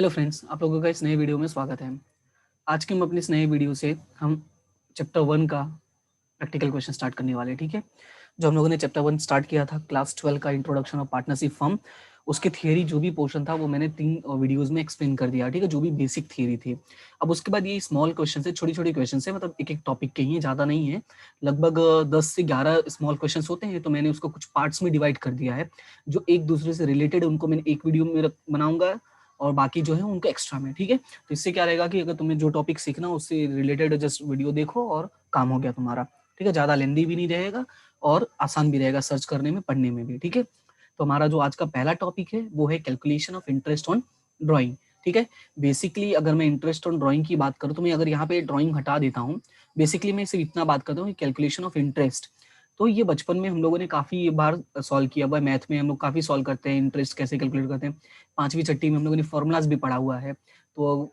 Hello friends, आप लोगों का इस नए वीडियो में स्वागत है। आज के हम अपने इस नए वीडियो से हम चैप्टर 1 का प्रैक्टिकल क्वेश्चन स्टार्ट करने वाले हैं। ठीक है, जो हम लोगों ने चैप्टर 1 स्टार्ट किया था क्लास 12 का इंट्रोडक्शन ऑफ पार्टनरशिप फर्म, उसके थियरी जो भी पोर्शन था वो मैंने 3 वीडियोस में एक्सप्लेन कर दिया। ठीक है, जो भी बेसिक थियरी थी। अब उसके बाद ये स्मॉल क्वेश्चन है, छोटी छोटी क्वेश्चन है, मतलब एक एक टॉपिक के ही, ज़्यादा नहीं है। लगभग 10 से 11 स्मॉल क्वेश्चन होते हैं, तो मैंने उसको कुछ पार्ट्स में डिवाइड कर दिया है जो एक दूसरे से रिलेटेड, उनको मैंने एक वीडियो में बनाऊंगा और बाकी जो है उनको एक्स्ट्रा में। ठीक है, तो इससे क्या रहेगा कि अगर तुम्हें जो टॉपिक सीखना हो उससे रिलेटेड जस्ट वीडियो देखो और काम हो गया तुम्हारा। ठीक है, ज़्यादा लेंदी भी नहीं रहेगा और आसान भी रहेगा सर्च करने में, पढ़ने में भी। ठीक है, तो हमारा जो आज का पहला टॉपिक है वो है calculation of interest on drawing. ठीक है, बेसिकली अगर मैं इंटरेस्ट ऑन ड्राइंग की बात करूँ तो मैं अगर यहाँ पे ड्राइंग हटा देता हूँ, बेसिकली मैं सिर्फ इतना बात करता हूँ कि कैलकुलेशन ऑफ इंटरेस्ट। तो ये बचपन में हम लोगों ने काफ़ी बार सॉल्व किया हुआ है, मैथ में हम लोग काफ़ी सॉल्व करते हैं, इंटरेस्ट कैसे कैलकुलेट करते हैं। 5वीं छठी में हम लोगों ने फॉर्मूलाज भी पढ़ा हुआ है। तो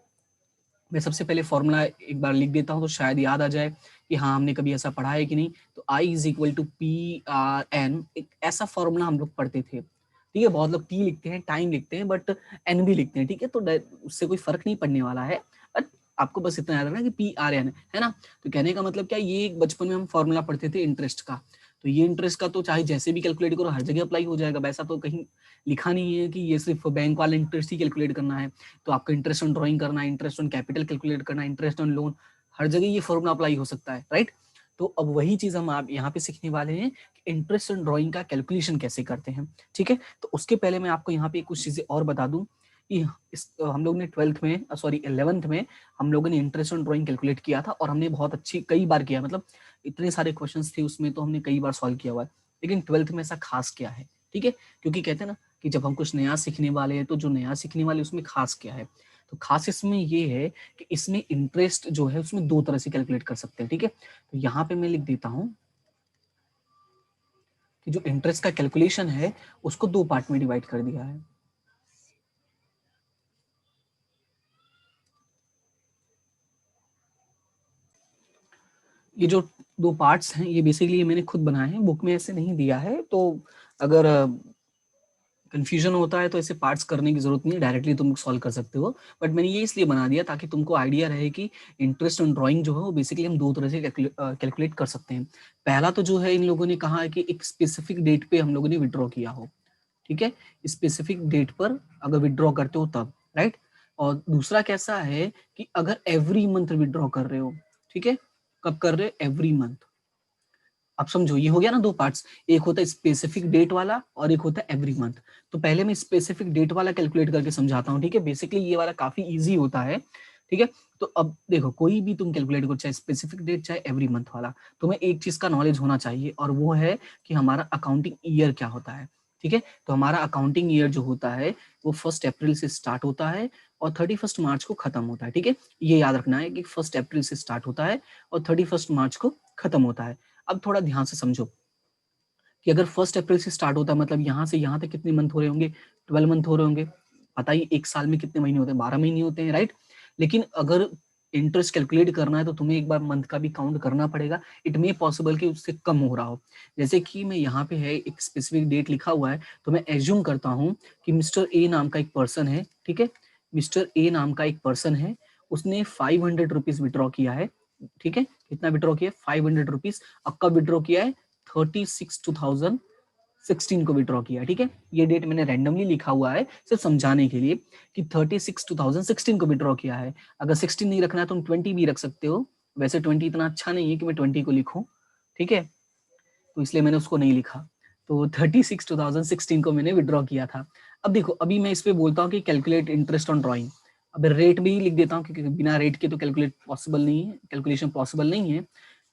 मैं सबसे पहले फॉर्मूला एक बार लिख देता हूँ तो शायद याद आ जाए कि हाँ हमने कभी ऐसा पढ़ा है कि नहीं। तो I is equal to P R N, एक ऐसा फॉर्मूला हम लोग पढ़ते थे। ठीक है, बहुत लोग टी लिखते हैं, टाइम लिखते हैं, बट एन भी लिखते हैं। ठीक है, तो उससे कोई फर्क नहीं पड़ने वाला है, बट आपको बस इतना याद रखना कि पी आर एन है ना। तो कहने का मतलब क्या, ये एक बचपन में हम फॉर्मूला पढ़ते थे इंटरेस्ट का। तो ये इंटरेस्ट का तो चाहे जैसे भी कैलकुलेट करो हर जगह अप्लाई हो जाएगा, वैसा तो कहीं लिखा नहीं है कि ये सिर्फ बैंक वाला इंटरेस्ट ही कैलकुलेट करना है। तो आपको इंटरेस्ट ऑन ड्राइंग करना है, इंटरेस्ट ऑन कैपिटल कैलकुलेट करना है, इंटरेस्ट ऑन लोन, हर जगह ये फॉर्मूला अप्लाई हो सकता है, राइट। तो अब वही चीज हम आप यहाँ पे सीखने वाले हैं कि इंटरेस्ट ऑन ड्राइंग का कैलकुलेशन कैसे करते हैं। ठीक है, तो उसके पहले मैं आपको यहाँ पे कुछ चीजें और बता दूं कि हम लोग ने 12th में, सॉरी 11th में हम लोगों ने इंटरेस्ट ऑन ड्राइंग कैलकुलेट किया था और हमने बहुत अच्छी कई बार किया, मतलब इतने सारे क्वेश्चंस थे उसमें तो हमने कई बार सॉल्व किया हुआ है। लेकिन 12th में ऐसा खास क्या है, ठीक है, क्योंकि कहते हैं ना कि जब हम कुछ नया सीखने वाले हैं तो जो नया सीखने वाले उसमें खास क्या है। तो खास इसमें ये है कि इसमें इंटरेस्ट जो है उसमें 2 तरह से कैलकुलेट कर सकते हैं। ठीक है, तो यहाँ पे मैं लिख देता हूं कि जो इंटरेस्ट का कैलकुलेशन है उसको 2 पार्ट में डिवाइड कर दिया है। ये जो 2 पार्ट्स हैं ये बेसिकली मैंने खुद बनाए हैं, बुक में ऐसे नहीं दिया है। तो अगर कंफ्यूजन होता है तो ऐसे पार्ट्स करने की जरूरत नहीं है, डायरेक्टली तुम सॉल्व कर सकते हो। बट मैंने ये इसलिए बना दिया ताकि तुमको आइडिया रहे कि इंटरेस्ट ऑन ड्राइंग जो है वो बेसिकली हम 2 तरह से कैलकुलेट कर सकते हैं। पहला तो जो है इन लोगों ने कहा है कि एक स्पेसिफिक डेट पे हम लोगों ने विड्रॉ किया हो। ठीक है, स्पेसिफिक डेट पर अगर विड्रॉ करते हो तब, राइट। और दूसरा कैसा है कि अगर एवरी मंथ विड्रॉ कर रहे हो। ठीक है, कब कर रहे हो, एवरी मंथ। अब समझो ये हो गया ना 2 पार्ट्स, एक होता है स्पेसिफिक डेट वाला और एक होता है एवरी मंथ। तो पहले मैं स्पेसिफिक डेट वाला कैलकुलेट करके समझाता हूँ। ठीक है, बेसिकली ये वाला काफी इजी होता है। ठीक है, तो अब देखो कोई भी तुम कैलकुलेट करो, चाहे स्पेसिफिक डेट चाहे एवरी मंथ वाला, तुम्हें एक चीज का नॉलेज होना चाहिए और वो है कि हमारा अकाउंटिंग ईयर क्या होता है। ठीक है, तो हमारा अकाउंटिंग ईयर जो होता है वो 1 अप्रैल से स्टार्ट होता है और 31 मार्च को खत्म होता है। ठीक है, ये याद रखना है कि 1 अप्रैल से स्टार्ट होता है और 31 मार्च को खत्म होता है। अब थोड़ा ध्यान से समझो कि अगर 1 अप्रैल से स्टार्ट होता है मतलब यहाँ से यहाँ तक कितने मंथ हो रहे होंगे, 12 मंथ हो रहे होंगे। पता ही एक साल में कितने महीने होते हैं, 12 महीने होते हैं, राइट। लेकिन अगर इंटरेस्ट कैलकुलेट करना है तो तुम्हें एक बार मंथ का भी काउंट करना पड़ेगा। इट मे पॉसिबल कि उससे कम हो रहा हो। जैसे कि मैं यहाँ पे है एक स्पेसिफिक डेट लिखा हुआ है, तो मैं एज्यूम करता हूँ कि मिस्टर ए नाम का एक पर्सन है। ठीक है, मिस्टर ए नाम का एक पर्सन है, उसने 500 रुपीज विड्रॉ किया है। ठीक है, कितना विड्रॉ किया, 500 रुपीज। अब कब विड्रॉ किया है, 36/2016 को विड्रॉ किया। ठीक है, ये डेट मैंने रैंडमली लिखा हुआ है सिर्फ समझाने के लिए कि 36/2016 को विड्रॉ किया है। अगर 16 नहीं रखना है तो तुम 20 भी रख सकते हो। वैसे 20 इतना अच्छा नहीं है कि मैं 20 को लिखूं। ठीक है, तो इसलिए मैंने उसको नहीं लिखा। तो 36/2016 को मैंने विड्रॉ किया था। अब देखो अभी मैं इस पे बोलता हूँ कि कैलकुलेट इंटरेस्ट ऑन ड्राइंग। अब रेट भी लिख देता हूँ क्योंकि बिना रेट के तो कैलकुलेट पॉसिबल नहीं है, कैलकुलेशन पॉसिबल नहीं है।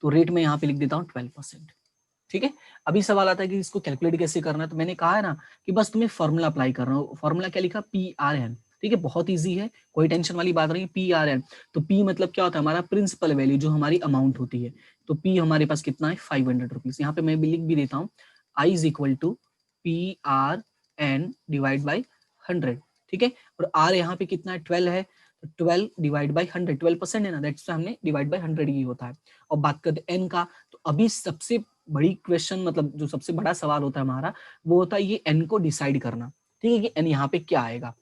तो रेट में यहाँ पे लिख देता हूँ 12%। ठीक है, अभी सवाल आता है कि इसको कैलकुलेट कैसे करना है। तो मैंने कहा है ना कि बस तुम्हें फॉर्मूला अप्लाई करना हो। फॉर्मूला क्या लिखा, पी आर एन। ठीक है, बहुत इजी है, कोई टेंशन वाली बात नहीं है, पी आर एन। तो पी मतलब क्या होता है, हमारा प्रिंसिपल वैल्यू जो हमारी अमाउंट होती है। तो पी हमारे पास कितना है, 500 रुपीज। यहाँ पे मैं भी लिख भी देता हूँ, I is equal to P R N divide by 100। ठीक है, और आर यहाँ पे कितना है, 12 है। तो 12 डिवाइड बाई 100, 12% है ना, दैट्स हमने डिवाइड बाई 100 ही होता है। और बात करते हैं एन का, तो अभी सबसे बड़ी क्वेश्चन, मतलब जो सबसे बड़ा सवाल होता है हमारा, वो होता है ये एन को डिसाइड करना। ठीक है, कि एन यहाँ पे क्या आएगा।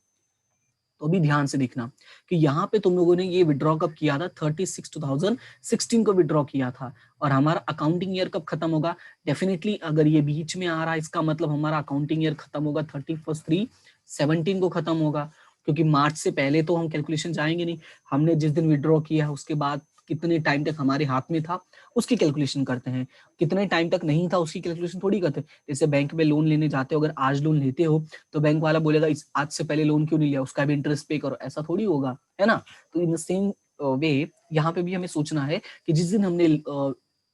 तो अभी ध्यान से देखना कि यहाँ पे तुम लोगों ने ये विड्रॉ कब किया था, 36/2016 को विड्रॉ किया था, और हमारा अकाउंटिंग ईयर कब खत्म होगा, डेफिनेटली अगर ये बीच में आ रहा है इसका मतलब हमारा अकाउंटिंग ईयर खत्म होगा 31/3/17 को खत्म होगा, क्योंकि मार्च से पहले तो हम कैलकुलेशन जाएंगे नहीं। हमने जिस दिन विड्रॉ किया उसके बाद कितने टाइम तक हमारे हाथ में था उसकी कैलकुलेशन करते हैं, कितने टाइम तक नहीं था उसकी कैलकुलेशन थोड़ी करते। जैसे बैंक में लोन लेने जाते हो, अगर आज लोन लेते हो तो बैंक वाला बोलेगा इस आज से पहले लोन क्यों नहीं लिया, उसका भी इंटरेस्ट पे करो, ऐसा थोड़ी होगा, है ना। तो इन द सेम वे यहाँ पे भी हमें सोचना है कि जिस दिन हमने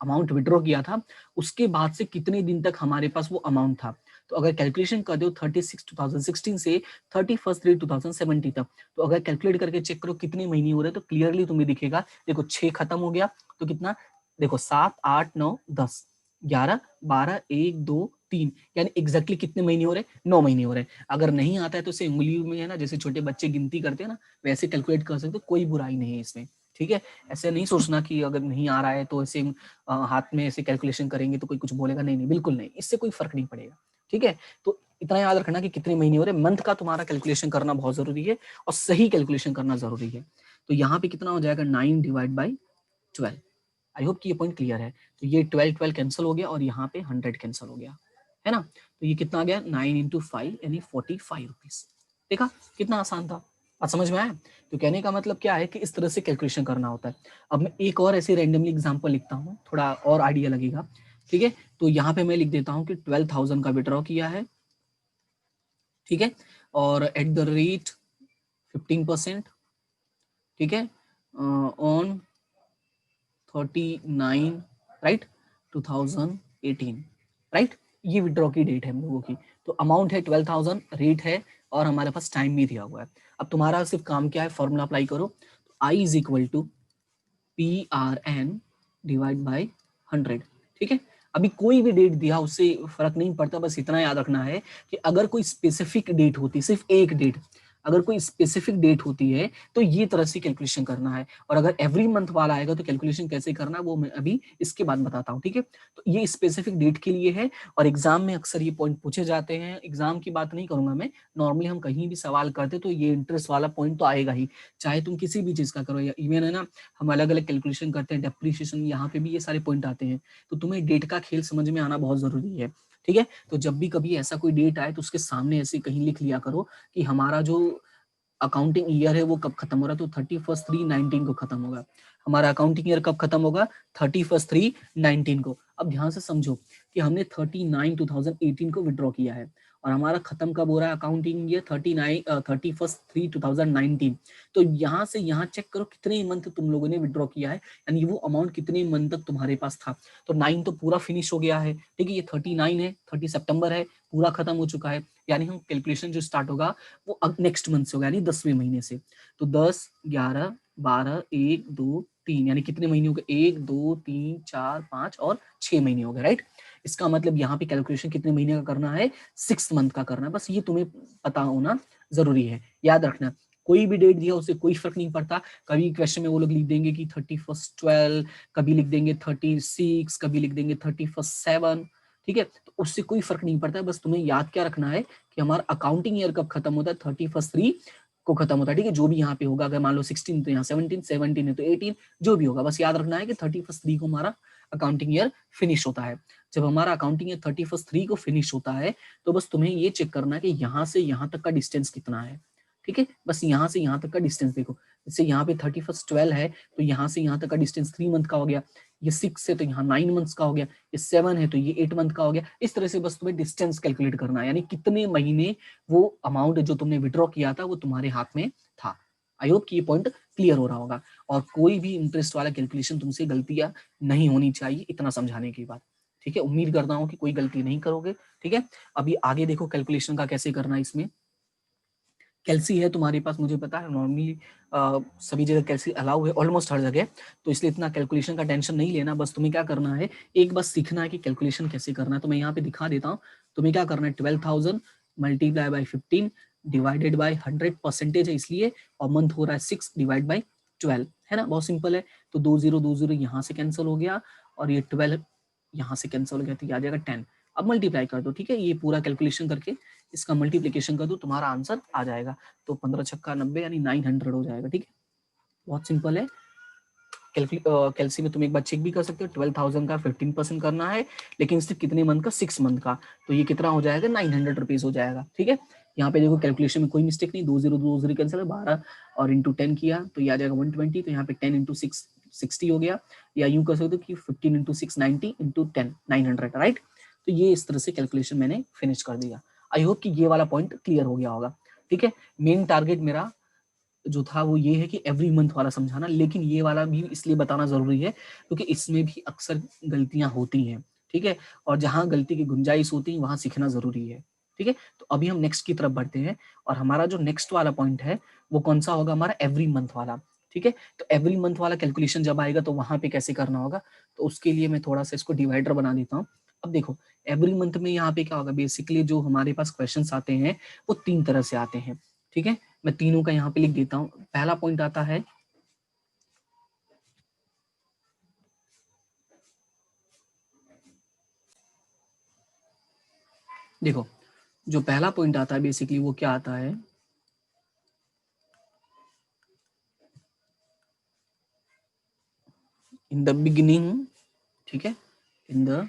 अमाउंट विड्रॉ किया था उसके बाद से कितने दिन तक हमारे पास वो अमाउंट था। तो अगर कैलकुलेशन कर दो 36/2016 से 31/3/2017 तक, तो अगर कैलकुलेट करके चेक करो कितने महीने हो रहे हैं तो क्लियरली तुम्हें दिखेगा। देखो 6 खत्म हो गया तो कितना, देखो 7 8 9 10 11 12 1 2 3, यानी एग्जैक्टली कितने महीने हो रहे हैं, 9 महीने हो रहे हैं। अगर नहीं आता है तो इसे उंगली में है ना, जैसे छोटे बच्चे गिनती करते हैं ना वैसे कैलकुलेट कर सकते हो, कोई बुराई नहीं है इसमें, ठीक है। ऐसे नहीं सोचना कि अगर नहीं आ रहा है तो ऐसे हाथ में ऐसे कैलकुलेशन करेंगे तो कोई कुछ बोलेगा, नहीं नहीं बिल्कुल नहीं, इससे कोई फर्क नहीं पड़ेगा, ठीक है। तो इतना याद रखना कि कितने महीने हो रहे हैं, मंथ का तुम्हारा कैलकुलेशन करना बहुत जरूरी है और सही कैलकुलेशन करना जरूरी है। तो यहाँ पे कितना हो जाएगा 9/12। आई होप कि ये पॉइंट क्लियर है। तो ये 12 कैंसिल हो गया और यहाँ पे 100 कैंसिल हो गया, है ना। तो ये कितना आ गया 9 × 5 यानी 45 रुपीज। देखा कितना आसान था, बात समझ में आया। तो कहने का मतलब क्या है कि इस तरह से कैलकुलेशन करना होता है। अब मैं एक और ऐसे रैंडमली एग्जांपल लिखता हूँ, थोड़ा और आइडिया लगेगा, ठीक है। तो यहाँ पे मैं लिख देता हूँ कि 12,000 का विड्रॉ किया है, ठीक है, और एट द रेट 15%, ठीक है, ऑन 39 राइट 2018 राइट, ये विड्रॉ की डेट है हम लोगों की। तो अमाउंट है 12,000, रेट है और हमारे पास टाइम भी दिया हुआ है। अब तुम्हारा सिर्फ काम क्या है, फॉर्मूला अप्लाई करो। तो I is equal to PRN divide by 100, ठीक है। अभी कोई भी डेट दिया उससे फर्क नहीं पड़ता, बस इतना याद रखना है कि अगर कोई स्पेसिफिक डेट होती, सिर्फ एक डेट, अगर कोई स्पेसिफिक डेट होती है तो ये तरह से कैलकुलेशन करना है, और अगर एवरी मंथ वाला आएगा तो कैलकुलेशन कैसे करना है वो मैं अभी इसके बाद बताता हूँ, ठीक है। तो ये स्पेसिफिक डेट के लिए है और एग्जाम में अक्सर ये पॉइंट पूछे जाते हैं। एग्जाम की बात नहीं करूंगा मैं, नॉर्मली हम कहीं भी सवाल करते तो ये इंटरेस्ट वाला पॉइंट तो आएगा ही, चाहे तुम किसी भी चीज का करो, या इवन है ना हम अलग अलग कैलकुलेशन करते हैं, डेप्रिसिएशन, यहाँ पे भी ये सारे पॉइंट आते हैं। तो तुम्हें डेट का खेल समझ में आना बहुत जरूरी है, ठीक है। तो जब भी कभी ऐसा कोई डेट आए तो उसके सामने ऐसे कहीं लिख लिया करो कि हमारा जो अकाउंटिंग ईयर है वो कब खत्म हो रहा है, तो 31/3/19 को खत्म होगा। हमारा अकाउंटिंग ईयर कब खत्म होगा, 31/3/19 को। अब ध्यान से समझो कि हमने 39/2018 को विड्रॉ किया है और हमारा खत्म कब हो रहा है अकाउंटिंग ईयर, 31/3/2019। तो यहाँ से यहाँ चेक करो कितने मंथ तुम लोगों ने विड्रॉ किया है, यानी वो अमाउंट कितने मंथ तक तुम्हारे पास था। तो 9 तो पूरा फिनिश हो गया है, ठीक है, ये 39 है, 30 सितंबर है, पूरा खत्म हो चुका है, यानी हम कैलकुलेशन जो स्टार्ट होगा वो अब नेक्स्ट मंथ से होगा, यानी 10वें महीने से। तो 10 11 12 1 2 3, यानी कितने महीने हो गए, 1 2 3 4 5 और 6 महीने हो गए, राइट। इसका मतलब यहाँ पे कैलकुलेशन कितने महीने का करना है, 6 मंथ का करना है, बस ये तुम्हें पता होना जरूरी है। याद रखना कोई भी डेट दिया उससे कोई फर्क नहीं पड़ता। कभी क्वेश्चन में वो लोग लिख देंगे कि 31/12, कभी लिख देंगे 36, कभी लिख देंगे 31/7, ठीक है। तो उससे कोई फर्क नहीं पड़ता है, बस तुम्हें याद क्या रखना है कि हमारा अकाउंटिंग ईयर कब खत्म होता है, 31/3 को खत्म होता है, ठीक है। जो भी यहाँ पे होगा, अगर मान लो 16 तो यहाँ 17, 17 है तो 18, जो भी होगा बस याद रखना है कि 31/3 को हमारा अकाउंटिंग ईयर फिनिश होता है। जब हमारा अकाउंटिंग ईयर 31/3 को फिनिश होता है तो बस तुम्हें ये चेक करना है कि यहाँ से यहाँ तक का डिस्टेंस कितना है, ठीक है। बस यहाँ से यहाँ तक का डिस्टेंस देखो, जैसे यहाँ पे 31/12 है तो यहाँ से यहाँ तक का डिस्टेंस 3 मंथ का हो गया, ये 6 है तो यहाँ 9 मंथ्स का हो गया, ये 7 है तो ये 8 मंथ का हो गया। इस तरह से बस तुम्हें डिस्टेंस कैलकुलेट करना है, यानी कितने महीने वो अमाउंट जो तुमने विड्रॉ किया था वो तुम्हारे हाथ में था। आई होप कि ये पॉइंट क्लियर हो रहा होगा और कोई भी इंटरेस्ट वाला कैलकुलेशन तुमसे गलतियां नहीं होनी चाहिए, इतना समझाने के बाद, ठीक है। उम्मीद करता हूँ कि कोई गलती नहीं करोगे, ठीक है। अभी आगे देखो कैलकुलेशन का कैसे करना है। इसमें कैल्सी है तुम्हारे पास, मुझे पता है नॉर्मली सभी जगह कैल्सी अलाउ है, ऑलमोस्ट हर जगह, तो इसलिए इतना कैलकुलेशन का टेंशन नहीं लेना। बस तुम्हें क्या करना है, एक बस सीखना है कि कैलकुलेशन कैसे करना है। तो मैं यहाँ पे दिखा देता हूँ। तुम्हें क्या करना है, 12,000 मल्टीप्लाई बाई 15 डिवाइडेड बाई 100% है इसलिए, और मंथ हो रहा है 6 डिवाइड बाई 12, है ना, बहुत सिंपल है। तो 20 20 यहाँ से कैंसिल हो गया और ये 12 यहाँ से कैंसिल हो गया तो ये आ जाएगा 10। अब मल्टीप्लाई कर दो, ठीक है, ये पूरा कैलकुलेशन करके इसका मल्टीप्लीकेशन कर दो, तुम्हारा आंसर आ जाएगा। तो 15 छक्का 90 यानी 900 हो जाएगा, ठीक है, बहुत सिंपल है। कैलसी में तुम एक बार चेक भी कर सकते हो, 12,000 का 15% करना है, लेकिन सिर्फ कितने मंथ का, 6 मंथ का, तो ये कितना हो जाएगा, 900 रुपीज हो जाएगा, ठीक है। यहाँ पे देखो कैलकुलेशन में कोई मिस्टेक नहीं, 2 0 कैंसिल है, 12 और इंटू 10 किया तो ये आ जाएगा 120, तो यहाँ पे 10 इंटू 6 60 हो गया, या यूं कर सकते हो कि 15 इंटू 6 90 इंटू 10 900, राइट। तो ये इस तरह से कैलकुलेशन मैंने फिनिश कर दिया। आई होप कि ये वाला पॉइंट क्लियर हो गया होगा, ठीक है। मेन टारगेट मेरा जो था वो ये है कि एवरी मंथ वाला समझाना, लेकिन ये वाला भी इसलिए बताना जरूरी है क्योंकि इसमें भी अक्सर गलतियां होती हैं, ठीक है, और जहां गलती की गुंजाइश होती है वहां सीखना जरूरी है, ठीक है। तो अभी हम नेक्स्ट की तरफ बढ़ते हैं, और हमारा जो नेक्स्ट वाला पॉइंट है वो कौन सा होगा, हमारा एवरी मंथ वाला, ठीक है। तो एवरी मंथ वाला कैलकुलेशन जब आएगा तो वहां पे कैसे करना होगा, तो उसके लिए मैं थोड़ा सा इसको डिवाइडर बना देता हूँ। अब देखो एवरी मंथ में यहाँ पे क्या होगा, बेसिकली जो हमारे पास क्वेश्चन आते हैं वो 3 तरह से आते हैं, ठीक है। मैं तीनों का यहाँ पे लिख देता हूँ। पहला पॉइंट आता है, देखो जो पहला पॉइंट आता है बेसिकली वो क्या आता है, इन द बिगिनिंग, ठीक है, in the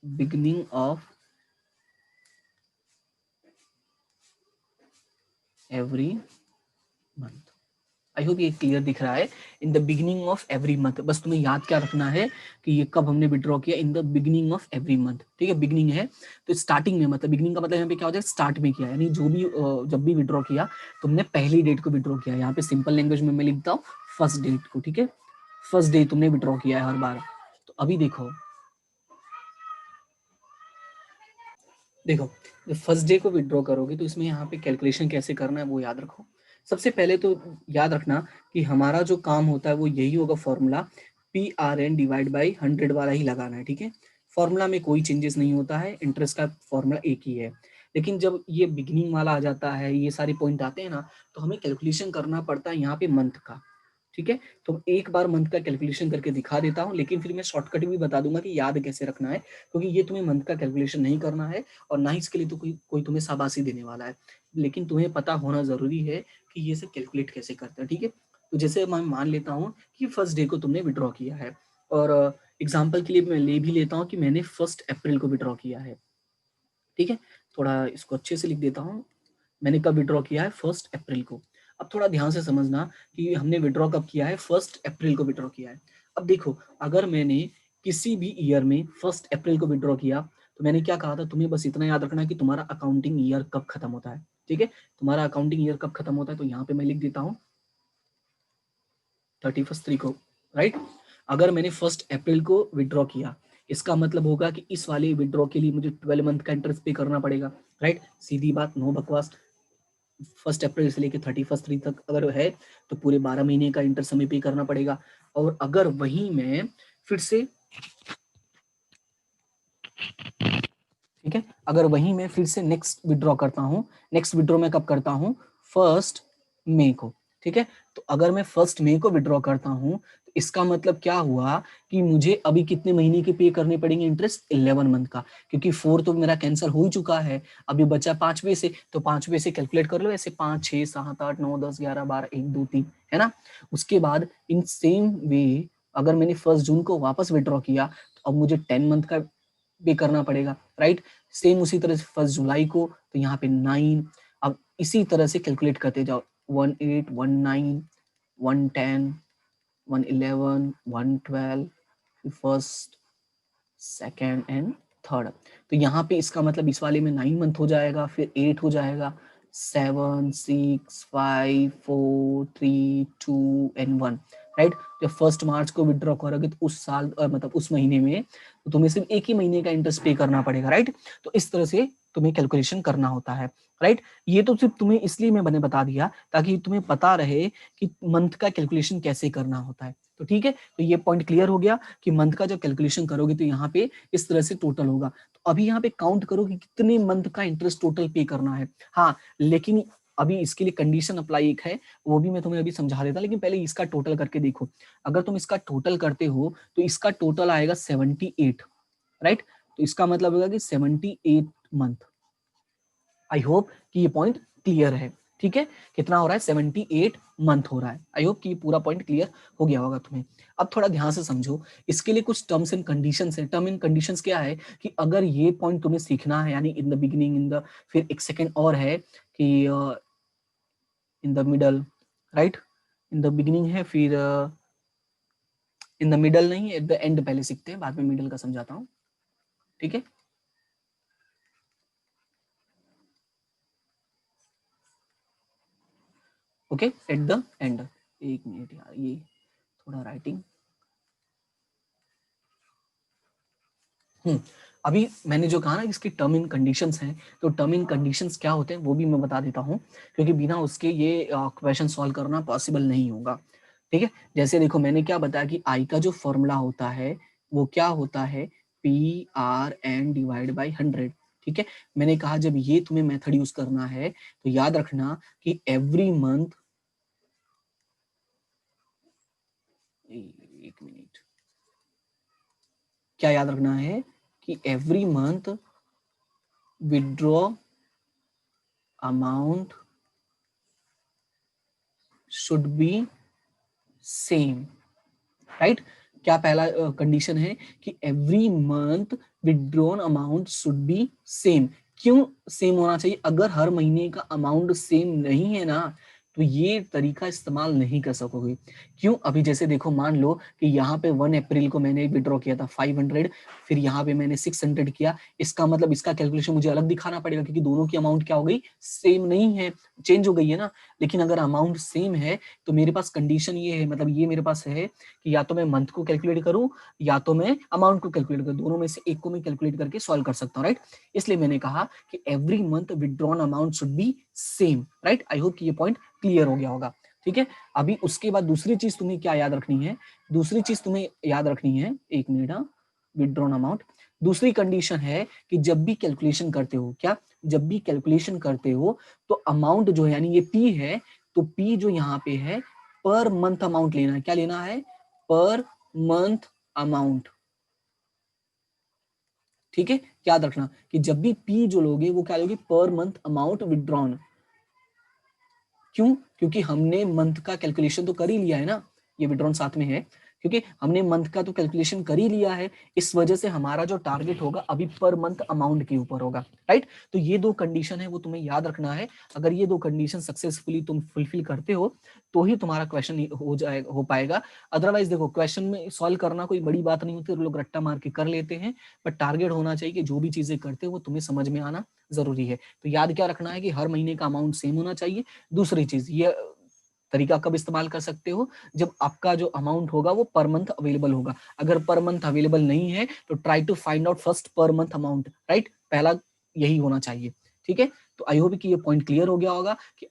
beginning of every month. I hope ये क्लियर दिख रहा है, in the beginning of every month. बस तुम्हें याद क्या रखना है कि ये कब हमने विड्रॉ किया, in the beginning of every month, ठीक है। बिगिनिंग है तो स्टार्टिंग में, मतलब बिगिनिंग का मतलब यहाँ पे क्या हो जाएगा, स्टार्ट में किया, यानी जो भी जब भी विड्रॉ किया तुमने पहली डेट को विड्रॉ किया। यहाँ पे सिंपल लैंग्वेज में मैं लिखता हूँ फर्स्ट डेट को, ठीक है, फर्स्ट डे तुमने विड्रॉ किया है हर बार। तो अभी देखो देखो जब फर्स्ट डे को विड्रॉ करोगे तो इसमें यहाँ पे कैलकुलेशन कैसे करना है वो याद रखो। सबसे पहले तो याद रखना कि हमारा जो काम होता है वो यही होगा, फॉर्मूला PRN/100 वाला ही लगाना है, ठीक है। फॉर्मूला में कोई चेंजेस नहीं होता है, इंटरेस्ट का फॉर्मूला एक ही है। लेकिन जब ये बिगिनिंग वाला आ जाता है, ये सारे पॉइंट आते हैं ना, तो हमें कैलकुलेशन करना पड़ता है यहाँ पे मंथ का, ठीक है। तो एक बार मंथ का कैलकुलेशन करके दिखा देता हूँ, लेकिन फिर मैं शॉर्टकट भी बता दूंगा कि याद कैसे रखना है, क्योंकि ये तुम्हें मंथ का कैलकुलेशन नहीं करना है और ना ही इसके लिए तो कोई तुम्हें शाबाशी देने वाला है, लेकिन तुम्हें पता होना जरूरी है कि ये सब कैलकुलेट कैसे करते हैं, ठीक है। तो जैसे मैं मान लेता हूँ कि फर्स्ट डे को तुमने विड्रॉ किया है, और एग्जाम्पल के लिए मैं ले भी लेता हूँ कि मैंने 1 अप्रैल को विड्रॉ किया है, ठीक है। थोड़ा इसको अच्छे से लिख देता हूँ, मैंने कब विड्रॉ किया है, 1 अप्रैल को। अब थोड़ा ध्यान से समझना कि हमने विड्रॉ कब किया है, 1 अप्रैल को विड्रॉ किया है। अब देखो अगर मैंने किसी भी ईयर में 1 अप्रैल को विड्रॉ किया, तो मैंने क्या कहा था, तुम्हें बस इतना याद रखना है कि तुम्हारा अकाउंटिंग ईयर कब खत्म होता है, ठीक है। तुम्हारा अकाउंटिंग ईयर कब खत्म होता है, तो यहाँ पे मैं लिख देता हूँ 31 को, राइट। अगर मैंने 1 अप्रैल को विड्रॉ किया, इसका मतलब होगा कि इस वाले विड्रॉ के लिए मुझे 12 मंथ का इंटरेस्ट पे करना पड़ेगा, राइट। सीधी बात, नो बकवास। 1 अप्रैल से लेकर 31 तक अगर है तो पूरे 12 महीने का इंटरेस्ट हमें पे करना पड़ेगा। और अगर वही मैं फिर से, ठीक है, अगर वही मैं फिर से नेक्स्ट विड्रॉ करता हूँ, नेक्स्ट विड्रॉ मैं कब करता हूँ, 1 मई को, ठीक है। तो अगर मैं 1 मई को विड्रॉ करता हूँ तो इसका मतलब क्या हुआ कि मुझे अभी कितने महीने के पे करने पड़ेंगे इंटरेस्ट, 11 मंथ का, क्योंकि 4 तो मेरा कैंसिल हो चुका है, अभी बचा 5वें से, तो 5वें से कैलकुलेट कर लो, ऐसे 5 6 7 8 9 10 11 12 1 2 3, है ना। उसके बाद इन सेम वे अगर मैंने 1 जून को वापस विड्रॉ किया तो अब मुझे 10 मंथ का पे करना पड़ेगा, राइट। सेम उसी तरह से 1 जुलाई को, तो यहाँ पे 9, अब इसी तरह से कैलकुलेट करते जाओ, 18 19 110 111 112 फर्स्ट सेकेंड एंड थर्ड। तो यहाँ पे इसका मतलब इस वाले में 9 मंथ हो जाएगा, फिर 8 हो जाएगा, 7 6 5 4 3 2 एंड 1, राइट। जब 1 मार्च को विड्रॉ करोगे तो उस साल मतलब उस महीने में तो तुम्हें सिर्फ एक ही महीने का इंटरेस्ट पे करना पड़ेगा, राइट। तो इस तरह से तुम्हें कैलकुलेशन करना होता है, राइट। ये तो सिर्फ तुम्हें इसलिए मैंने बता दिया ताकि तुम्हें पता रहे कि मंथ का कैलकुलेशन कैसे करना होता है। तो ठीक है, तो ये पॉइंट क्लियर हो गया कि मंथ का जब कैलकुलेशन करोगे तो यहाँ पे इस तरह से टोटल होगा। तो अभी यहाँ पे काउंट करो कि कितने मंथ का इंटरेस्ट टोटल पे करना है। हाँ, लेकिन अभी इसके लिए कंडीशन अप्लाई एक है, वो भी मैं तुम्हें अभी समझा देता, लेकिन पहले इसका टोटल करके देखो। अगर तुम इसका टोटल करते हो तो इसका टोटल आएगा 78, राइट। तो इसका मतलब होगा कि 78 मंथ। आई होप कि ये पॉइंट क्लियर है, ठीक है। कितना हो रहा है, 78 मंथ हो रहा है। आई होप कि ये पूरा पॉइंट क्लियर हो गया होगा तुम्हें। अब थोड़ा ध्यान से समझो, इसके लिए कुछ टर्म्स एंड कंडीशंस है। टर्म एंड कंडीशंस क्या है कि अगर ये पॉइंट तुम्हें सीखना है, यानी in the beginning, in the, फिर एक सेकेंड और है कि in the middle, right, in the beginning है, फिर इन द मिडल नहीं, एट द एंड पहले सीखते हैं, बाद में मिडल का समझाता हूँ, ठीक है। Okay, eight the and. एक मिनट यार, ये थोड़ा राइटिंग। अभी मैंने जो कहा ना इसके टर्म इन कंडीशंस हैं, तो टर्म इन कंडीशंस क्या होते हैं वो भी मैं बता देता हूँ, क्योंकि बिना उसके ये क्वेश्चन सॉल्व करना पॉसिबल नहीं होगा, ठीक है। जैसे देखो मैंने क्या बताया कि आई का जो फॉर्मूला होता है वो क्या होता है, P R N divide by 100, ठीक है। मैंने कहा जब ये तुम्हें मेथड यूज करना है तो याद रखना कि एवरी मंथ, एक मिनट, क्या याद रखना है कि every month withdraw amount should be same, right. क्या पहला कंडीशन है कि every month withdrawn amount should be same. क्यों सेम होना चाहिए? अगर हर महीने का अमाउंट सेम नहीं है ना तो ये तरीका इस्तेमाल नहीं कर सकोगे। क्यों? अभी जैसे देखो, मान लो कि यहाँ पे 1 अप्रैल को मैंने विड्रॉ किया था 500, फिर यहाँ पे मैंने 600 किया। इसका मतलब इसका कैलकुलेशन मुझे अलग दिखाना पड़ेगा, क्योंकि दोनों की अमाउंट क्या हो गई, सेम नहीं है, चेंज हो गई है ना। लेकिन अगर अमाउंट सेम है तो मेरे पास कंडीशन ये है, मतलब ये मेरे पास है कि या तो मैं मंथ को कैलकुलेट करूं या तो मैं अमाउंट को कैलकुलेट करूं, दोनों में से एक को मैं कैलकुलेट करके सॉल्व कर सकता हूं, राइट। इसलिए मैंने कहा कि every month withdrawn amount should be same, right. I hope कि ये पॉइंट क्लियर हो गया होगा, ठीक है। अभी उसके बाद दूसरी चीज तुम्हें क्या याद रखनी है, दूसरी चीज तुम्हें याद रखनी है, एक मिनट, विड्रॉन अमाउंट। दूसरी कंडीशन है कि जब भी कैलकुलेशन करते हो, क्या, जब भी कैलकुलेशन करते हो तो अमाउंट जो है, यानी ये पी है, तो पी जो यहाँ पे है पर मंथ अमाउंट लेना है। क्या लेना है? पर मंथ अमाउंट, ठीक है। याद रखना कि जब भी पी जो लोगे वो क्या लोगे, पर मंथ अमाउंट विड्रॉन। क्यों? क्योंकि हमने मंथ का कैलकुलेशन तो कर ही लिया है ना, ये विड्रॉन साथ में है, क्योंकि हमने मंथ का तो कैलकुलेशन कर ही लिया है। इस वजह से हमारा जो टारगेट होगा अभी पर मंथ अमाउंट के ऊपर होगा, राइट। तो ये दो कंडीशन है वो तुम्हें याद रखना है। अगर ये दो कंडीशन सक्सेसफुली तुम फुलफिल करते हो तो ही तुम्हारा क्वेश्चन हो पाएगा। अदरवाइज देखो, क्वेश्चन में सॉल्व करना कोई बड़ी बात नहीं होती, लोग रट्टा मार के कर लेते हैं, बट टारगेट होना चाहिए कि जो भी चीजें करते हो वो तुम्हें समझ में आना जरूरी है। तो याद क्या रखना है कि हर महीने का अमाउंट सेम होना चाहिए। दूसरी चीज, ये तरीका कब इस्तेमाल कर सकते हो, जब आपका जो अमाउंट होगा वो पर मंथ अवेलेबल होगा। अगर पर मंथ अवेलेबल नहीं है तो try to find out first per month amount, right. पहला यही होना चाहिए, ठीक है। तो आई होप कि ये पॉइंट क्लियर हो गया होगा कि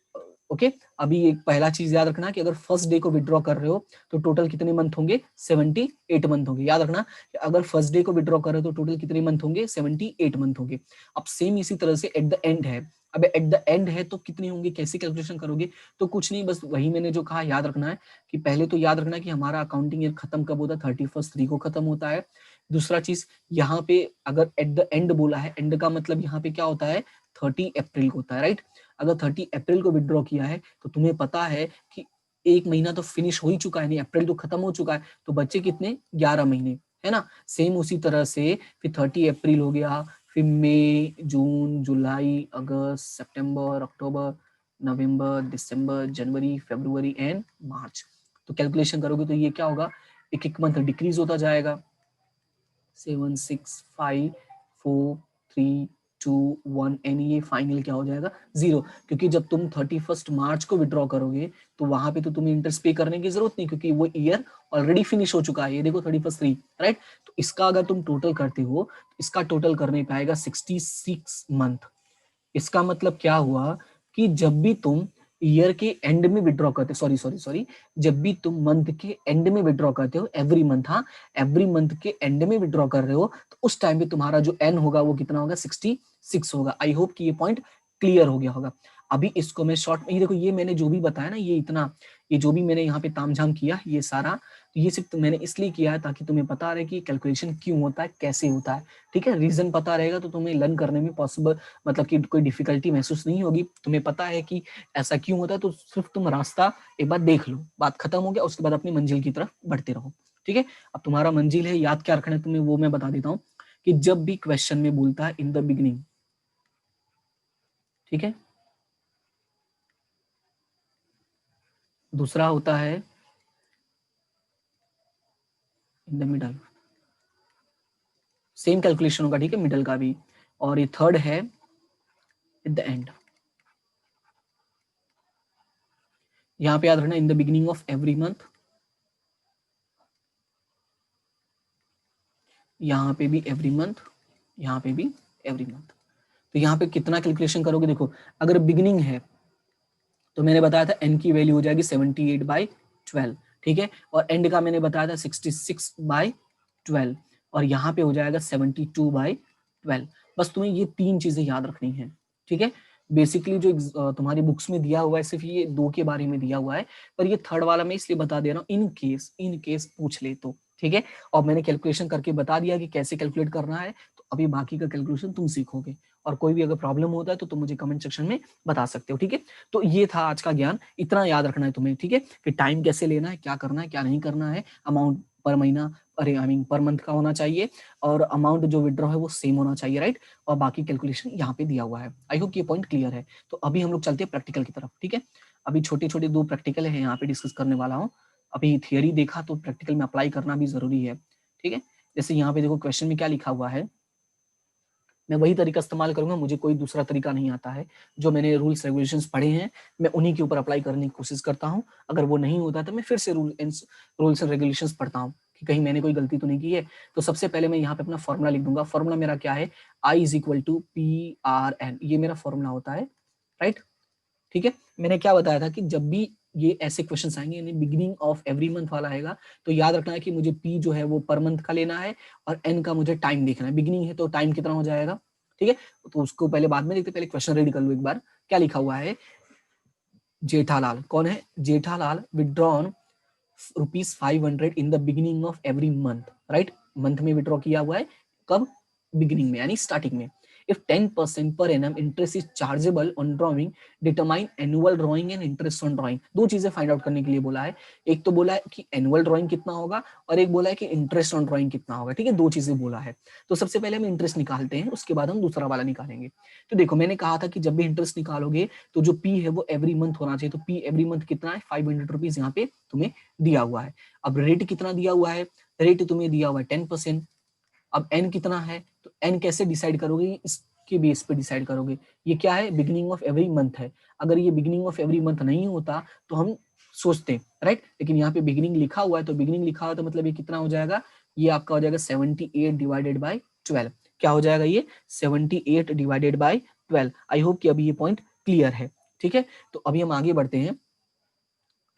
ओके। अभी एक पहला चीज याद रखना कि अगर फर्स्ट डे को विड्रॉ कर रहे हो तो टोटल कितने मंथ होंगे, 78 मंथ होंगे। याद रखना कि अगर फर्स्ट डे को विड्रॉ कर रहे हो तो टोटल कितने मंथ होंगे, 78 मंथ होंगे। अब सेम इसी तरह से एट द एंड है, अब एट द एंड है तो कितने होंगे, कैसे कैलकुलेशन करोगे, तो कुछ नहीं, बस वही मैंने जो कहा याद रखना है कि पहले तो याद रखना कि हमारा अकाउंटिंग ईयर खत्म कब होता है, 31 को खत्म होता है। दूसरा चीज, यहाँ पे अगर एट द एंड बोला है, एंड का मतलब यहाँ पे क्या होता है, 30 अप्रैल को होता है, राइट। अगर 30 अप्रैल को विड्रॉ किया है तो तुम्हें पता है कि एक महीना तो फिनिश हो ही चुका है, नहीं, अप्रैल तो खत्म हो चुका है, तो बच्चे कितने, 11 महीने, है ना। सेम उसी तरह से फिर 30 अप्रैल हो गया, फिर मई, जून, जुलाई, अगस्त, सितंबर, अक्टूबर, नवंबर, दिसंबर, जनवरी, फरवरी एंड मार्च। तो कैलकुलेशन करोगे तो ये क्या होगा, एक एक मंथ डिक्रीज होता जाएगा, 7 6 5 4 3 2 1 एंड ये फाइनल क्या हो जाएगा, 0। क्योंकि जब तुम 31 मार्च को विड्रॉ करोगे तो वहां पे तो तुम्हें इंटरेस्ट पे करने की जरूरत नहीं, क्योंकि वो ईयर ऑलरेडी फिनिश हो चुका है। ये देखो 31 राइट। तो इसका अगर तुम टोटल करते हो तो इसका टोटल करने पे आएगा 66 मंथ। इसका मतलब क्या हुआ कि जब भी तुम ईयर के एंड में विड्रॉ करते, सॉरी सॉरी सॉरी, जब भी तुम मंथ के एंड में विड्रॉ करते हो, एवरी मंथ, हाँ, एवरी मंथ के एंड में विड्रॉ कर रहे हो तो उस टाइम पे तुम्हारा जो एन होगा वो कितना होगा, 66 होगा। आई होप कि ये पॉइंट क्लियर हो गया होगा। अभी इसको मैं शॉर्ट में, ये देखो, ये मैंने जो भी बताया ना, ये इतना ये जो भी मैंने यहाँ पे तामझाम किया ये सारा, तो ये सिर्फ मैंने इसलिए किया है ताकि तुम्हें पता रहे कि कैलकुलेशन क्यों होता है, कैसे होता है, ठीक है। रीजन पता रहेगा तो तुम्हें लर्न करने में पॉसिबल, मतलब कि कोई डिफिकल्टी महसूस नहीं होगी। तुम्हें पता है कि ऐसा क्यों होता है, तो सिर्फ तुम रास्ता एक बार देख लो, बात खत्म हो गया, उसके बाद अपनी मंजिल की तरफ बढ़ते रहो, ठीक है। अब तुम्हारा मंजिल है, याद क्या रखना है तुम्हें वो मैं बता देता हूँ, कि जब भी क्वेश्चन में बोलता है इन द बिगिनिंग, ठीक है, दूसरा होता है in the middle, same calculation होगा, ठीक है, मिडल का भी, और ये थर्ड है एट द एंड। यहां पे याद रखना in the beginning of every month, यहाँ पे भी एवरी मंथ, यहाँ पे भी एवरी मंथ। तो यहाँ पे कितना कैलकुलेशन करोगे, देखो अगर बिगिनिंग है तो मैंने बताया था n की वैल्यू हो जाएगी 78/12, ठीक है, और एंड का मैंने बताया था 66/12, और यहाँ पे हो जाएगा 72/12। बस तुम्हें ये तीन चीजें याद रखनी है, ठीक है। बेसिकली जो तुम्हारी बुक्स में दिया हुआ है सिर्फ ये दो के बारे में दिया हुआ है, पर ये थर्ड वाला मैं इसलिए बता दे रहा हूँ इन केस पूछ ले तो, ठीक है। और मैंने कैलकुलेशन करके बता दिया कि कैसे कैलकुलेट करना है, तो अभी बाकी का कैलकुलेशन तुम सीखोगे, और कोई भी अगर प्रॉब्लम होता है तो तुम मुझे कमेंट सेक्शन में बता सकते हो, ठीक है। तो ये था आज का ज्ञान, इतना याद रखना है तुम्हें, ठीक है, कि टाइम कैसे लेना है, क्या करना है क्या नहीं करना है, अमाउंट पर महीना, अरे आई मीन पर मंथ का होना चाहिए, और अमाउंट जो विड्रॉ है वो सेम होना चाहिए, राइट, और बाकी कैलकुलेशन यहाँ पे दिया हुआ है। आई होप ये पॉइंट क्लियर है। तो अभी हम लोग चलते हैं प्रैक्टिकल की तरफ, ठीक है। अभी छोटे छोटे दो प्रैक्टिकल है यहाँ पे डिस्कस करने वाला हूँ। अभी थियरी देखा तो प्रैक्टिकल में अप्लाई करना भी जरूरी है, ठीक है। जैसे यहाँ पे देखो क्वेश्चन में क्या लिखा हुआ है, मैं वही तरीका इस्तेमाल करूंगा, मुझे कोई दूसरा तरीका नहीं आता है, जो मैंने रूल्स रेगुलेशंस पढ़े हैं मैं उन्हीं के ऊपर अप्लाई करने की कोशिश करता हूं। अगर वो नहीं होता तो मैं फिर से रूल्स एंड रेगुलेशंस पढ़ता हूं कि कहीं मैंने कोई गलती तो नहीं की है। तो सबसे पहले मैं यहाँ पे अपना फॉर्मूला लिख दूंगा। फॉर्मूला मेरा क्या है, I = PRN, ये मेरा फॉर्मूला होता है, राइट, ठीक है। मैंने क्या बताया था कि जब भी ये ऐसे क्वेश्चन आएंगे, यानी बिगिनिंग ऑफ एवरी मंथ वाला आएगा, तो याद रखना है कि मुझे पी जो है वो पर मंथ का लेना है, और एन का मुझे टाइम देखना है। बिगिनिंग है तो टाइम कितना हो जाएगा, ठीक है, तो उसको पहले बाद में देखते, पहले क्वेश्चन रीड कर लो एक बार। क्या लिखा हुआ है, जेठालाल, कौन है, Jethalal withdrawn ₹500 in the beginning of every month, right, month में विड्रॉ किया हुआ है, कब, बिगिनिंग में यानी स्टार्टिंग में। If 10% per annum interest is chargeable on drawing, determine annual drawing and interest on drawing। दो चीजें फाइंड आउट करने के लिए बोला है, एक तो बोला है कि एनुअल ड्राइंग कितना होगा, और एक बोला है कि इंटरेस्ट ऑन ड्राइंग कितना होगा, ठीक है, दो चीजें बोला है। तो सबसे पहले हम इंटरेस्ट निकालते हैं, उसके बाद हम दूसरा वाला निकालेंगे। तो देखो मैंने कहा था कि जब भी इंटरेस्ट निकालोगे तो जो पी है वो एवरी मंथ होना चाहिए, तो पी एवरी मंथ कितना है, ₹500 यहाँ पे तुम्हें दिया हुआ है। अब रेट कितना दिया हुआ है, रेट तुम्हें दिया हुआ है 10%। अब एन कितना है, तो एन कैसे डिसाइड करोगे, इसके बेस पे डिसाइड करोगे। ये क्या है, बिगिनिंग ऑफ एवरी मंथ है। अगर ये बिगिनिंग ऑफ एवरी मंथ नहीं होता तो हम सोचते, राइट, लेकिन यहाँ पे बिगिनिंग लिखा हुआ है, तो बिगिनिंग लिखा हुआ है तो मतलब ये कितना हो जाएगा, ये आपका हो जाएगा 78/12। क्या हो जाएगा ये, 78/12। आई होप कि अभी ये पॉइंट क्लियर है, ठीक है। तो अभी हम आगे बढ़ते हैं,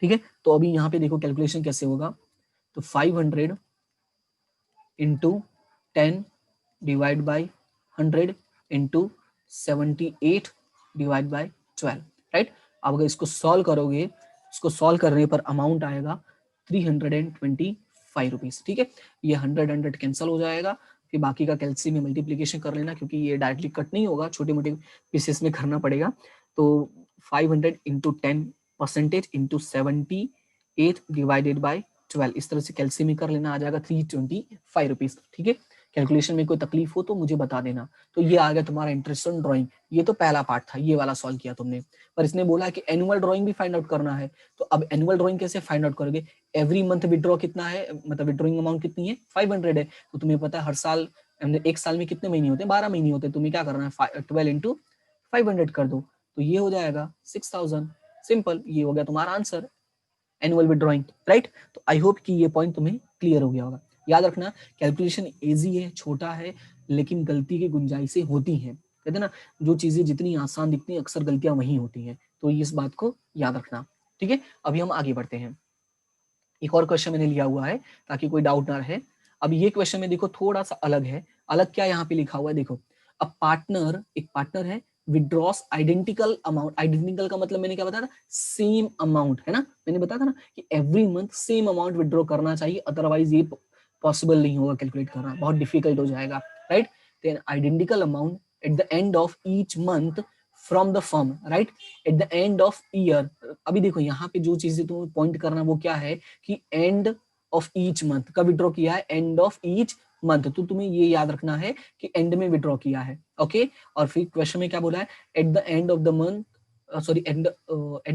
ठीक है। तो अभी यहाँ पे देखो कैलकुलेशन कैसे होगा, तो 500 into 10 divide by 100 into 78/12, right. अब अगर इसको सॉल्व करोगे, इसको सॉल्व करने पर अमाउंट आएगा ₹325, ठीक है। ये 100 कैंसिल हो जाएगा, फिर बाकी का कैलसी में मल्टीप्लीकेशन कर लेना, क्योंकि ये डायरेक्टली कट नहीं होगा, छोटे मोटे पीसेस में करना पड़ेगा। तो 500 इंटू 10% इंटू 78/12, इस तरह से कैलसी में कर लेना, आ जाएगा ₹325, ठीक है। कैलकुलेशन में कोई तकलीफ हो तो मुझे बता देना। तो ये आ गया तुम्हारा इंटरेस्ट ऑन ड्राइंग, ये तो पहला पार्ट था, ये वाला सॉल्व किया तुमने। पर इसने बोला कि एनुअल ड्राइंग भी फाइंड आउट करना है, तो अब एनुअल ड्राइंग कैसे फाइंड आउट करोगे, एवरी मंथ विड्रॉ कितना है, मतलब विड्रॉइंग अमाउंट कितनी है, 500 है, तो तुम्हें पता है हर साल, एक साल में कितने महीने होते हैं, 12 महीने होते हैं। तुम्हें क्या करना है, 12 इंटू 500 कर दो, तो ये हो जाएगा 6000। सिंपल, ये हो गया तुम्हारा आंसर, एनुअल विड्रॉइंग, राइट। तो आई होप कि ये पॉइंट तुम्हें क्लियर हो गया होगा। याद रखना कैलकुलेशन इजी है, छोटा है, लेकिन गलती की गुंजाइशें होती हैं, कहते हैं ना, जो चीजें जितनी आसान दिखती हैं अक्सर गलतियां वही होती हैं, तो इस बात को याद रखना, ठीक है। अभी हम आगे बढ़ते हैं, एक और क्वेश्चन मैंने लिया हुआ है ताकि कोई डाउट ना रहे। अब ये क्वेश्चन में देखो थोड़ा सा अलग है, अलग क्या यहाँ पे लिखा हुआ है, देखो, अब पार्टनर, एक पार्टनर है विड्रॉस आइडेंटिकल अमाउंट, आइडेंटिकल का मतलब मैंने क्या बताया था, सेम अमाउंट, है ना, मैंने बताया था ना कि every month same amount withdraw करना चाहिए, अदरवाइज ये पॉसिबल नहीं होगा कैलकुलेट करना, बहुत डिफिकल्ट हो जाएगा, right. Then identical amount at the end of each month from the firm, right, at the end of year. अभी देखो यहाँ पे जो चीजें तुम्हें पॉइंट करना वो क्या है कि एंड ऑफ ईच मंथ का विड्रॉ किया है, एंड ऑफ ईच मंथ, तो तुम्हें ये याद रखना है कि एंड में विड्रॉ किया है, ओके। और फिर क्वेश्चन में क्या बोला है, at the end of the month, sorry at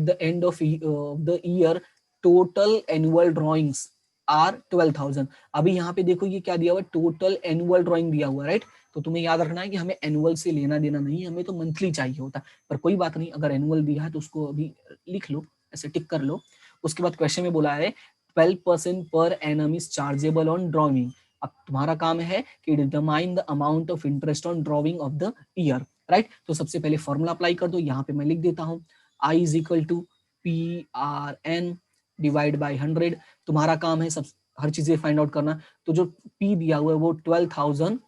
the end of the year total annual drawings are 12,000। अभी यहाँ पे देखो ये क्या दिया हुआ है, टोटल एनुअल ड्रॉइंग दिया हुआ है, राइट। तो तुम्हें याद रखना है कि हमें एनुअल से लेना देना नहीं, हमें तो मंथली चाहिए होता है, पर कोई बात नहीं, अगर एनुअल दिया है तो उसको अभी लिख लो, ऐसे टिक कर लो। उसके बाद क्वेश्चन में बोला है 12% per annum is chargeable on drawing. अब तुम्हारा काम है कि determine the amount of interest on drawing of the year, right. तो सबसे पहले फॉर्मूला अप्लाई कर दो, यहाँ पे मैं लिख देता हूँ, I is equal to PRN divide by 100। तुम्हारा काम है सब हर चीजें फाइंड आउट करना। तो जो P दिया हुआ है वो 12,000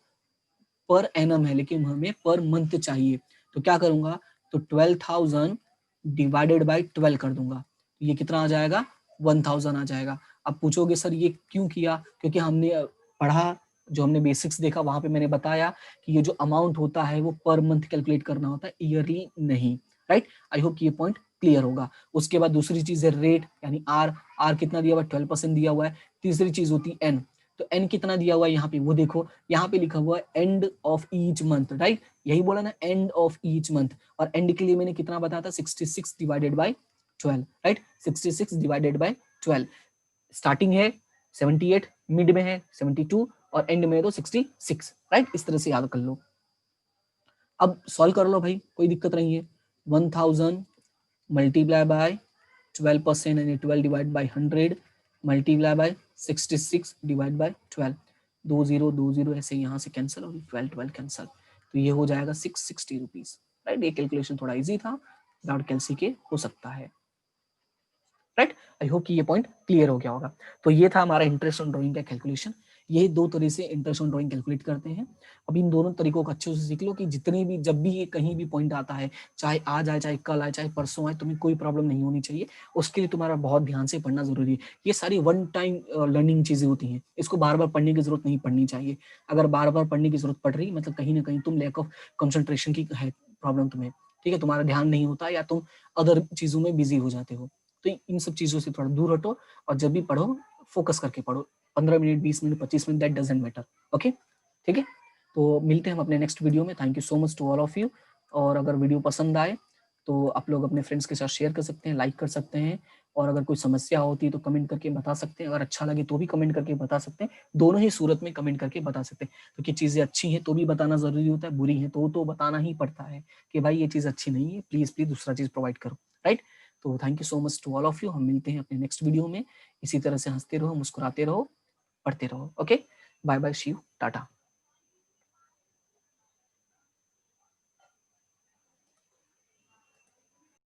पर एनम है, लेकिन हमें पर मंथ चाहिए, तो क्या करूंगा, तो 12,000 डिवाइडेड बाई 12 कर दूंगा, ये कितना आ जाएगा, 1,000 आ जाएगा। अब पूछोगे सर ये क्यों किया, क्योंकि हमने पढ़ा, जो हमने बेसिक्स देखा वहां पे मैंने बताया कि ये जो अमाउंट होता है वो पर मंथ कैलकुलेट करना होता है, ईयरली नहीं, राइट। आई होप ये पॉइंट क्लियर होगा। उसके बाद दूसरी चीज है रेट, यानी आर कितना दिया हुआ है, 12% दिया हुआ है। तीसरी चीज होती है एन, तो एन कितना दिया हुआ है यहाँ पे, वो देखो यहाँ पे लिखा हुआ है and of each month, right, यही बोला ना, एंड ऑफ ईच मंथ। और एंड के लिए मैंने कितना बताया था, 66 divided by 12, right, 66 divided by 12। Starting है 78, मिड में है 72 और एंड में है तो 66, राइट, इस तरह से याद कर लो। अब सॉल्व कर लो भाई, कोई दिक्कत नहीं है। 1000 मल्टीप्लाई बाय 12% यानी 12 divide by 100 multiply by 66 divide by 12, 20 ऐसे यहाँ से कैंसिल और 12 कैंसिल, तो ये हो जाएगा 660 रुपीज, राइट। ये कैलकुलेशन थोड़ा इजी था, विदाउट कैलसी के हो सकता है, राइट। आई होप कि ये पॉइंट क्लियर हो गया होगा। तो ये था हमारा इंटरेस्ट ऑन ड्राइंग का कैलकुलेशन। ये दो तरह से इंटरेस्ट ऑन ड्राइंग कैलकुलेट करते हैं। अब इन दोनों तरीकों को अच्छे से सीख लो कि जितने भी, जब भी ये कहीं भी पॉइंट आता है, चाहे आज आए, चाहे कल आए, चाहे परसों आए, तुम्हें कोई प्रॉब्लम नहीं होनी चाहिए। उसके लिए तुम्हारा बहुत ध्यान से पढ़ना जरूरी है। ये सारी वन टाइम लर्निंग चीजें होती हैं, इसको बार बार पढ़ने की जरूरत नहीं पड़नी चाहिए। अगर बार बार पढ़ने की जरूरत पड़ रही, मतलब कहीं ना कहीं तुम लैक ऑफ कंसंट्रेशन की है प्रॉब्लम तुम्हें, ठीक है, तुम्हारा ध्यान नहीं होता या तुम अदर चीजों में बिजी हो जाते हो। तो इन सब चीजों से थोड़ा दूर हटो और जब भी पढ़ो फोकस करके पढ़ो, 15 minute, 20 minute, 25 minute, that doesn't matter, okay, ठीक है। तो मिलते हैं हम अपने नेक्स्ट वीडियो में। Thank you so much to all of you. और अगर वीडियो पसंद आए तो आप लोग अपने फ्रेंड्स के साथ शेयर कर सकते हैं, लाइक कर सकते हैं, और अगर कोई समस्या होती है तो कमेंट करके बता सकते हैं, अगर अच्छा लगे तो भी कमेंट करके बता सकते हैं, दोनों ही सूरत में कमेंट करके बता सकते हैं। क्योंकि चीज़ें अच्छी हैं तो भी बताना जरूरी होता है, बुरी हैं तो बताना ही पड़ता है कि भाई ये चीज़ अच्छी नहीं है, प्लीज़ प्लीज़ दूसरा चीज़ प्रोवाइड करो, राइट। तो thank you so much to all of you. हम मिलते हैं अपने नेक्स्ट वीडियो में। इसी तरह से हंसते रहो, मुस्कुराते रहो, पढ़ते रहो, okay. Bye bye, see you, Tata.